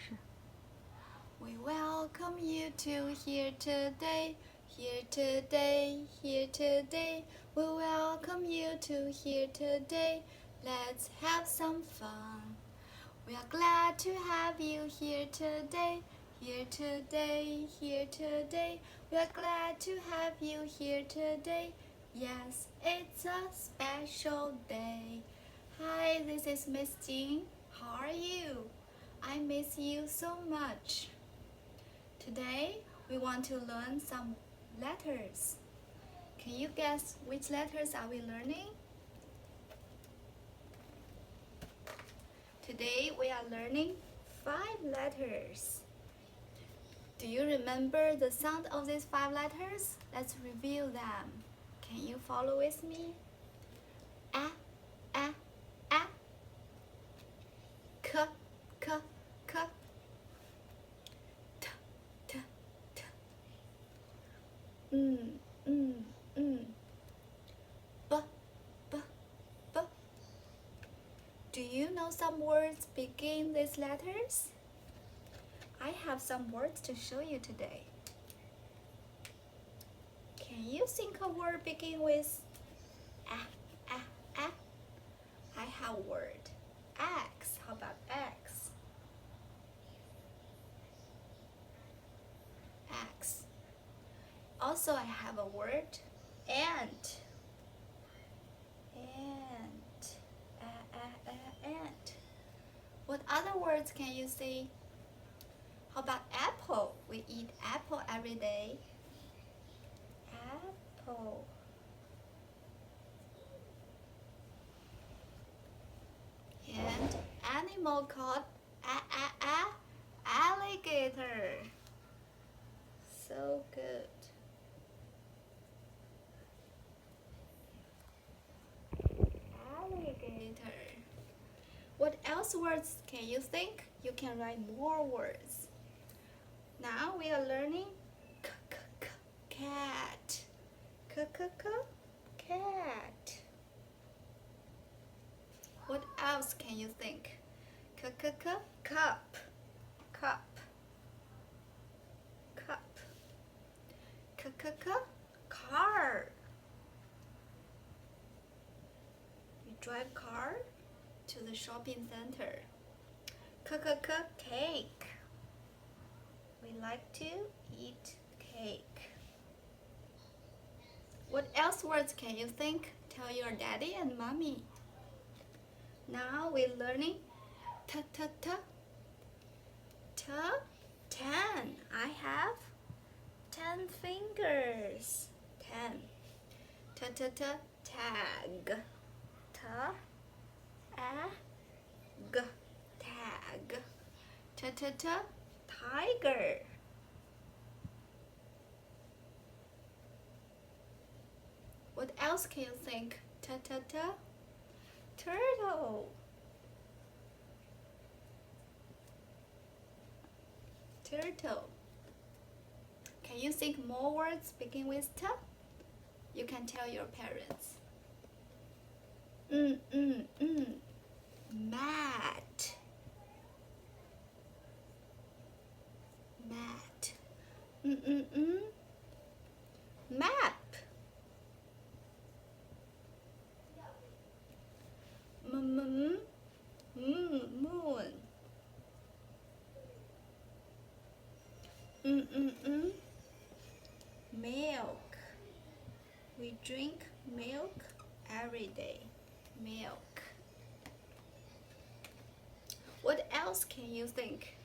始。We welcome you to here today, here today, here today. We welcome you to here today. Let's have some fun. We are glad to have you here today, here today, here today. We are glad to have you here today. Yes, it's a special day. Hi, this is Miss Jing. How are you? I miss you so much. Today, we want to learn some letters. Can you guess which letters are we learning? Today, we are learning 5 letters. Do you remember the sound of these 5 letters? Let's review them. Can you follow with me? A, a, a. K, k, k. T, t, t. B, b, b. Do you know some words begin these letters? I have some words to show you today. Can you think a word begin with a, a, a? I have a word. X. How about X? X. Also, I have a word. Ant. Ant. Ant. What other words can you see? How about apple? We eat apple every day. Apple. And animal called alligator. So good. Alligator. What else words can you think? You can write more words. Now we are learning cat. Cat. What else can you think? Cup. Cup. Car. We drive car to the shopping center. Cake. We like to eat cake. What else words can you think? Tell your daddy and mommy. Now we're learning t. 10. I have 10 fingers. 10. Tag. Tag. Tiger. What else can you think? Turtle. Turtle. Can you think more words begin with T? You can tell your parents. Mat. Map. Moon. Milk. We drink milk every day. Milk. What else can you think?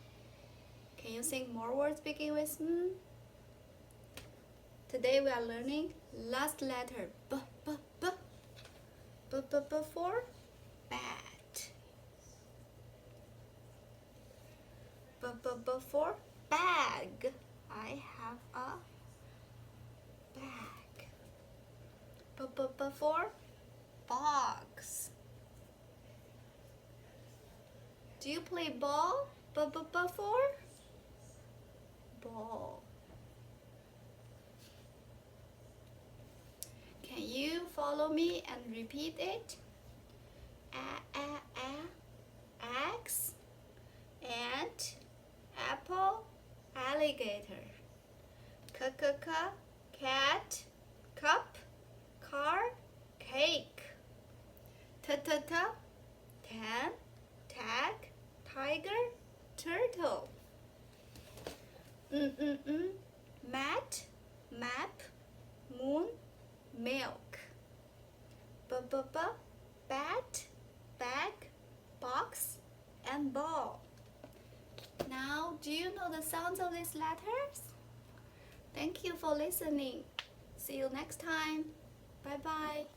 Can you think more words begin with M? Today we are learning last letter B for bat. B for bag. I have a bag. B for box. Do you play ball? B for ball. Can you follow me and repeat it? Axe, ant, alligator. Cat, cup, car, cake. Tan, tag, tiger, turtle. Mat, map, moon, milk. Bat, bag, box, and ball. Now, do you know the sounds of these letters? Thank you for listening. See you next time. Bye bye.